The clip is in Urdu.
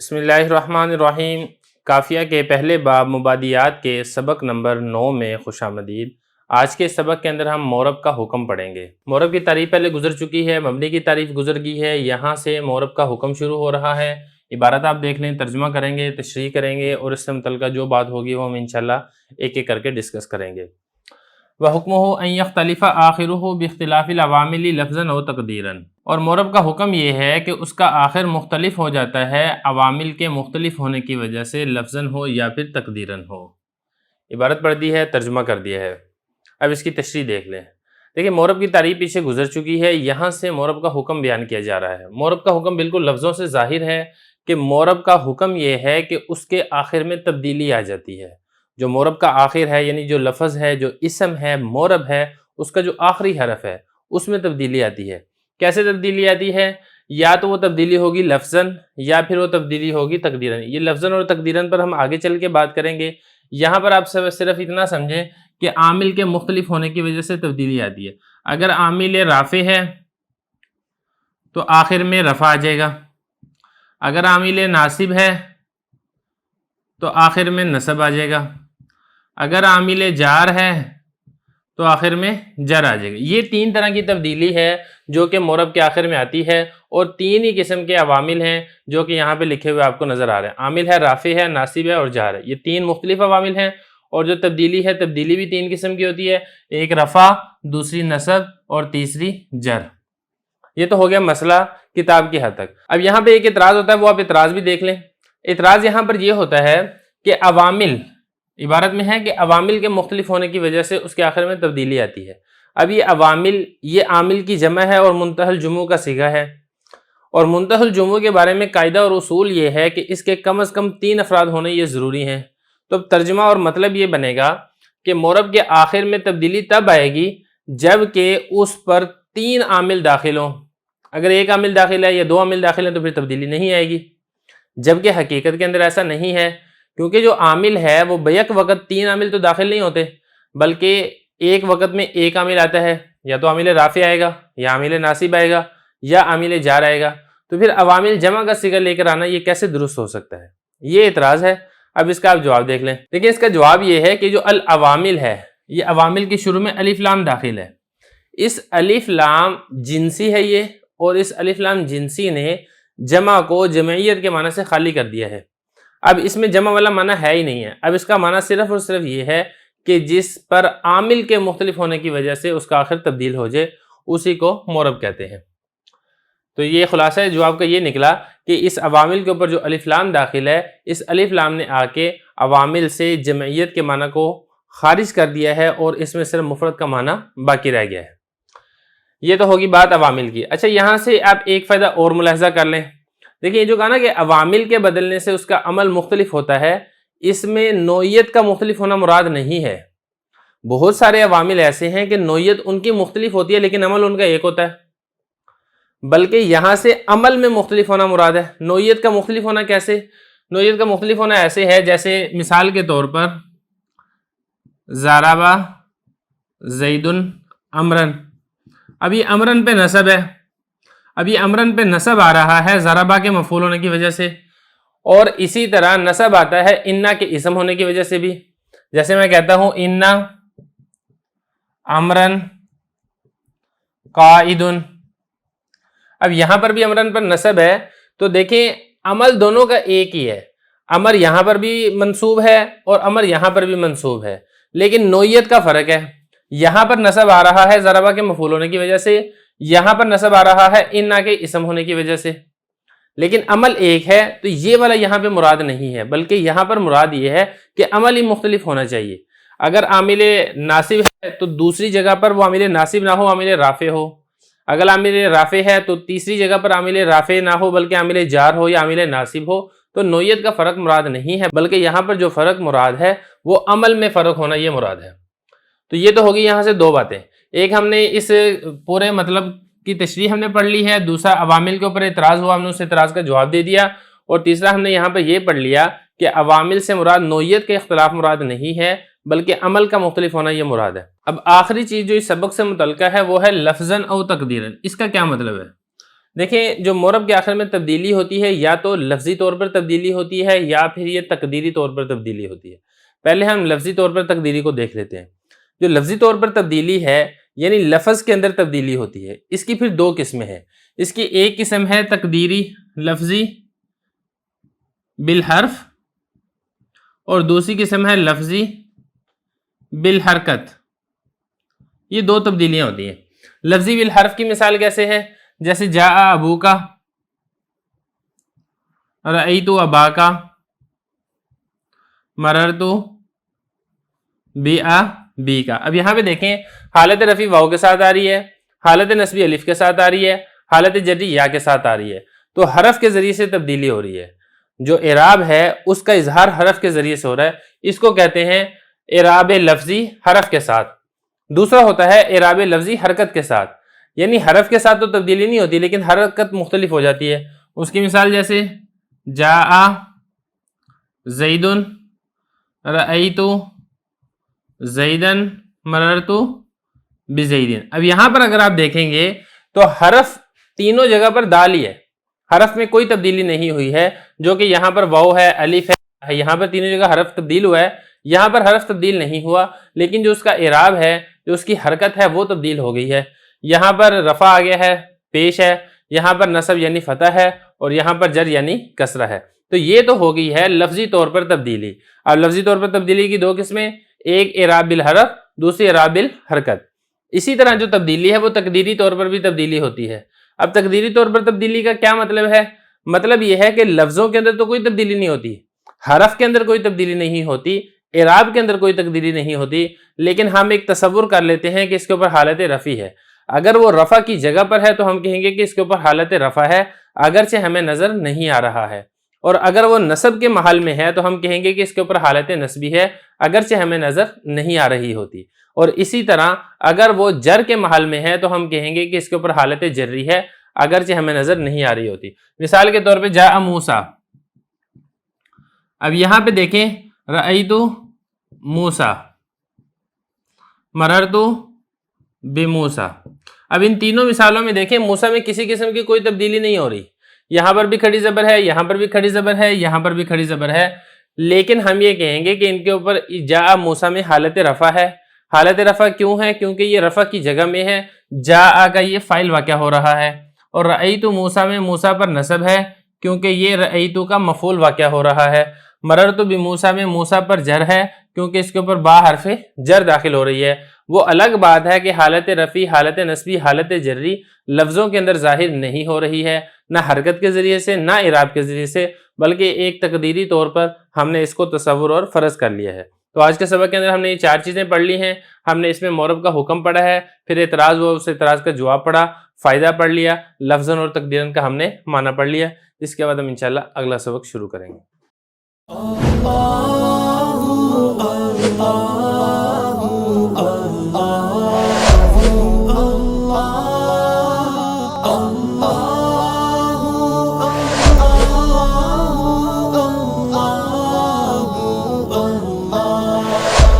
بسم اللہ الرحمن الرحیم۔ کافیہ کے پہلے باب مبادیات کے سبق نمبر 9 میں خوش آمدید۔ آج کے سبق کے اندر ہم مورب کا حکم پڑھیں گے۔ مورب کی تعریف پہلے گزر چکی ہے، مبنی کی تعریف گزر گئی ہے، یہاں سے مورب کا حکم شروع ہو رہا ہے۔ عبارت آپ دیکھ لیں، ترجمہ کریں گے، تشریح کریں گے اور اس سے متعلقہ جو بات ہوگی وہ ہم انشاءاللہ ایک ایک کر کے ڈسکس کریں گے۔ وَحُکْمُهُ أَن يَخْتَلِفَ آخِرُهُ بِاخْتِلَافِ الْعَوَامِلِ لَفْظًا أَوْ تَقْدِيرًا۔ اور مورب کا حکم یہ ہے کہ اس کا آخر مختلف ہو جاتا ہے عوامل کے مختلف ہونے کی وجہ سے، لفظاً ہو یا پھر تقدیراً ہو۔ عبارت پڑھ دی ہے، ترجمہ کر دیا ہے، اب اس کی تشریح دیکھ لیں۔ دیکھیں، مورب کی تعریف پیچھے گزر چکی ہے، یہاں سے مورب کا حکم بیان کیا جا رہا ہے۔ مورب کا حکم بالکل لفظوں سے ظاہر ہے کہ مورب کا حکم یہ ہے کہ اس کے آخر میں تبدیلی آ جاتی ہے۔ جو مورب کا آخر ہے، یعنی جو لفظ ہے، جو اسم ہے، مورب ہے، اس کا جو آخری حرف ہے اس میں تبدیلی آتی ہے۔ کیسے تبدیلی آتی ہے؟ یا تو وہ تبدیلی ہوگی لفظاً یا پھر وہ تبدیلی ہوگی تقدیراً۔ یہ لفظاً اور تقدیراً پر ہم آگے چل کے بات کریں گے۔ یہاں پر آپ صرف اتنا سمجھیں کہ عامل کے مختلف ہونے کی وجہ سے تبدیلی آتی ہے۔ اگر عامل رافع ہے تو آخر میں رفع آ جائے گا، اگر عامل ناصب ہے تو آخر میں نصب آ جائے گا، اگر عامل جار ہے تو آخر میں جر آ جائے گا۔ یہ تین طرح کی تبدیلی ہے جو کہ مورب کے آخر میں آتی ہے، اور تین ہی قسم کے عوامل ہیں جو کہ یہاں پہ لکھے ہوئے آپ کو نظر آ رہے ہیں۔ عامل ہے، رافع ہے، ناصب ہے اور جار ہے۔ یہ تین مختلف عوامل ہیں، اور جو تبدیلی ہے، تبدیلی بھی تین قسم کی ہوتی ہے، ایک رفع، دوسری نصب اور تیسری جر۔ یہ تو ہو گیا مسئلہ کتاب کی حد تک۔ اب یہاں پہ ایک اعتراض ہوتا ہے، وہ آپ اعتراض بھی دیکھ لیں۔ اعتراض یہاں پر یہ ہوتا ہے کہ عوامل، عبارت میں ہے کہ عوامل کے مختلف ہونے کی وجہ سے اس کے آخر میں تبدیلی آتی ہے۔ اب یہ عوامل، یہ عامل کی جمع ہے اور منتہی الجموع کا صیغہ ہے، اور منتہی الجموع کے بارے میں قاعدہ اور اصول یہ ہے کہ اس کے کم از کم 3 افراد ہونے یہ ضروری ہیں۔ تو ترجمہ اور مطلب یہ بنے گا کہ مورب کے آخر میں تبدیلی تب آئے گی جب کہ اس پر 3 عامل داخل ہوں۔ اگر ایک عامل داخل ہے یا 2 عامل داخل ہیں تو پھر تبدیلی نہیں آئے گی، جبکہ حقیقت کے اندر ایسا نہیں ہے، کیونکہ جو عامل ہے وہ بیک وقت 3 عامل تو داخل نہیں ہوتے، بلکہ ایک وقت میں ایک عامل آتا ہے، یا تو عامل رافع آئے گا، یا عامل ناصب آئے گا، یا عامل جار آئے گا۔ تو پھر عوامل جمع کا صیغہ لے کر آنا یہ کیسے درست ہو سکتا ہے؟ یہ اعتراض ہے۔ اب اس کا آپ جواب دیکھ لیں۔ دیکھیں، اس کا جواب یہ ہے کہ جو العوامل ہے، یہ عوامل کے شروع میں الف لام داخل ہے۔ اس الف لام جنسی ہے یہ، اور اس الف لام جنسی نے جمع کو جمعیت کے معنی سے خالی کر دیا ہے۔ اب اس میں جمع والا معنی ہے ہی نہیں ہے، اب اس کا معنی صرف اور صرف یہ ہے کہ جس پر عامل کے مختلف ہونے کی وجہ سے اس کا آخر تبدیل ہو جائے، اسی کو مورب کہتے ہیں۔ تو یہ خلاصہ جواب کا یہ نکلا کہ اس عوامل کے اوپر جو الف لام داخل ہے، اس الف لام نے آ کے عوامل سے جمعیت کے معنی کو خارج کر دیا ہے، اور اس میں صرف مفرد کا معنی باقی رہ گیا ہے۔ یہ تو ہوگی بات عوامل کی۔ اچھا، یہاں سے آپ ایک فائدہ اور ملاحظہ کر لیں۔ دیکھیں، یہ جو کہا نا کہ عوامل کے بدلنے سے اس کا عمل مختلف ہوتا ہے، اس میں نوعیت کا مختلف ہونا مراد نہیں ہے۔ بہت سارے عوامل ایسے ہیں کہ نوعیت ان کی مختلف ہوتی ہے لیکن عمل ان کا ایک ہوتا ہے، بلکہ یہاں سے عمل میں مختلف ہونا مراد ہے۔ نوعیت کا مختلف ہونا کیسے؟ نوعیت کا مختلف ہونا ایسے ہے جیسے مثال کے طور پر ضرب زید عمرن۔ اب یہ عمرن پہ نصب ہے، اب یہ عمرن پہ نصب آ رہا ہے ضربہ کے مفعول ہونے کی وجہ سے، اور اسی طرح نصب آتا ہے انا کے اسم ہونے کی وجہ سے بھی۔ جیسے میں کہتا ہوں انا عمرن قائد، اب یہاں پر بھی عمرن پر نصب ہے، تو دیکھیں عمل دونوں کا ایک ہی ہے، امر یہاں پر بھی منصوب ہے اور امر یہاں پر بھی منصوب ہے، لیکن نوعیت کا فرق ہے۔ یہاں پر نصب آ رہا ہے ضربہ کے مفعول ہونے کی وجہ سے، یہاں پر نصب آ رہا ہے انا کے اسم ہونے کی وجہ سے، لیکن عمل ایک ہے۔ تو یہ والا یہاں پہ مراد نہیں ہے، بلکہ یہاں پر مراد یہ ہے کہ عمل ہی مختلف ہونا چاہیے۔ اگر عامل ناصب ہے تو دوسری جگہ پر وہ عامل ناصب نہ ہو، عامل رافع ہو۔ اگر عامل رافع ہے تو تیسری جگہ پر عامل رافع نہ ہو بلکہ عامل جار ہو یا عامل ناصب ہو۔ تو نوعیت کا فرق مراد نہیں ہے، بلکہ یہاں پر جو فرق مراد ہے وہ عمل میں فرق ہونا یہ مراد ہے۔ تو یہ تو ہوگی یہاں سے 2 باتیں۔ ایک ہم نے اس پورے مطلب کی تشریح ہم نے پڑھ لی ہے، دوسرا عوامل کے اوپر اعتراض ہوا، ہم نے اس اعتراض کا جواب دے دیا، اور تیسرا ہم نے یہاں پہ یہ پڑھ لیا کہ عوامل سے مراد نوعیت کا اختلاف مراد نہیں ہے، بلکہ عمل کا مختلف ہونا یہ مراد ہے۔ اب آخری چیز جو اس سبق سے متعلقہ ہے وہ ہے لفظاً او تقدیراً۔ اس کا کیا مطلب ہے؟ دیکھیں جو مورب کے آخر میں تبدیلی ہوتی ہے یا تو لفظی طور پر تبدیلی ہوتی ہے یا پھر یہ تقدیری طور پر تبدیلی ہوتی ہے۔ پہلے ہم لفظی طور پر تقدیری کو دیکھ لیتے ہیں۔ جو لفظی طور پر تبدیلی ہے یعنی لفظ کے اندر تبدیلی ہوتی ہے، اس کی پھر دو قسمیں ہیں۔ اس کی ایک قسم ہے تقدیری لفظی بالحرف اور دوسری قسم ہے لفظی بالحرکت۔ یہ دو تبدیلیاں ہوتی ہیں۔ لفظی بالحرف کی مثال کیسے ہے؟ جیسے جاء ابوکا، رأیت اباکا، مررت بی کا۔ اب یہاں پہ دیکھیں حالت رفع واو کے ساتھ آ رہی ہے، حالت نصبی الف کے ساتھ آ رہی ہے، حالت جری یا کے ساتھ آ رہی ہے، تو حرف کے ذریعے سے تبدیلی ہو رہی ہے۔ جو اعراب ہے اس کا اظہار حرف کے ذریعے سے ہو رہا ہے، اس کو کہتے ہیں اعراب لفظی حرف کے ساتھ۔ دوسرا ہوتا ہے اعراب لفظی حرکت کے ساتھ، یعنی حرف کے ساتھ تو تبدیلی نہیں ہوتی لیکن حرکت مختلف ہو جاتی ہے۔ اس کی مثال جیسے جاء زید، رأیت زیدن، مررت بزیدن۔ اب یہاں پر اگر آپ دیکھیں گے تو حرف تینوں جگہ پر دال ہی ہے، حرف میں کوئی تبدیلی نہیں ہوئی ہے، جو کہ یہاں پر واو ہے، الف ہے، یہاں پر تینوں جگہ حرف تبدیل ہوا ہے، یہاں پر حرف تبدیل نہیں ہوا، لیکن جو اس کا اعراب ہے، جو اس کی حرکت ہے وہ تبدیل ہو گئی ہے۔ یہاں پر رفع آ گیا ہے، پیش ہے، یہاں پر نصب یعنی فتح ہے، اور یہاں پر جر یعنی کسرہ ہے۔ تو یہ تو ہو گئی ہے لفظی طور پر تبدیلی۔ اب لفظی طور پر تبدیلی کی دو قسمیں، ایک اعراب بالحرف، دوسری اعراب بالحرکت۔ اسی طرح جو تبدیلی ہے وہ تقدیری طور پر بھی تبدیلی ہوتی ہے۔ اب تقدیری طور پر تبدیلی کا کیا مطلب ہے؟ مطلب یہ ہے کہ لفظوں کے اندر تو کوئی تبدیلی نہیں ہوتی، حرف کے اندر کوئی تبدیلی نہیں ہوتی، اعراب کے اندر کوئی تبدیلی نہیں ہوتی، لیکن ہم ایک تصور کر لیتے ہیں کہ اس کے اوپر حالت رفع ہے۔ اگر وہ رفع کی جگہ پر ہے تو ہم کہیں گے کہ اس کے اوپر حالت رفع ہے، اگرچہ ہمیں نظر نہیں آ رہا ہے، اور اگر وہ نصب کے محل میں ہے تو ہم کہیں گے کہ اس کے اوپر حالت نصبی ہے، اگرچہ ہمیں نظر نہیں آ رہی ہوتی۔ اور اسی طرح اگر وہ جر کے محل میں ہے تو ہم کہیں گے کہ اس کے اوپر حالت جری ہے، اگرچہ ہمیں نظر نہیں آ رہی ہوتی۔ مثال کے طور پہ جاء موسیٰ، اب یہاں پہ دیکھیں رأیت موسیٰ، مررت بموسیٰ۔ اب ان تینوں مثالوں میں دیکھیں موسیٰ میں کسی قسم کی کوئی تبدیلی نہیں ہو رہی، یہاں پر بھی کھڑی زبر ہے، یہاں پر بھی کھڑی زبر ہے، یہاں پر بھی کھڑی زبر ہے، لیکن ہم یہ کہیں گے کہ ان کے اوپر جاء موسیٰ میں حالت رفع ہے۔ حالت رفع کیوں ہے؟ کیونکہ یہ رفع کی جگہ میں ہے، جاء کا یہ فاعل واقع ہو رہا ہے، اور رأیت موسیٰ میں موسیٰ پر نصب ہے کیونکہ یہ رأیت کا مفعول واقع ہو رہا ہے۔ مررت بموسیٰ میں موسیٰ پر جر ہے کیونکہ اس کے اوپر با حرف جر داخل ہو رہی ہے۔ وہ الگ بات ہے کہ حالت رفع، حالت نصبی، حالت جری لفظوں کے اندر ظاہر نہیں ہو رہی ہے، نہ حرکت کے ذریعے سے نہ اعراب کے ذریعے سے، بلکہ ایک تقدیری طور پر ہم نے اس کو تصور اور فرض کر لیا ہے۔ تو آج کے سبق کے اندر ہم نے یہ چار چیزیں پڑھ لی ہیں۔ ہم نے اس میں مورب کا حکم پڑھا ہے، پھر اعتراض ہوا، اس اعتراض کا جواب پڑھا، فائدہ پڑھ لیا، لفظاً اور تقدیراً کا ہم نے معنی پڑھ لیا۔ اس کے بعد ہم انشاءاللہ اگلا سبق شروع کریں گے۔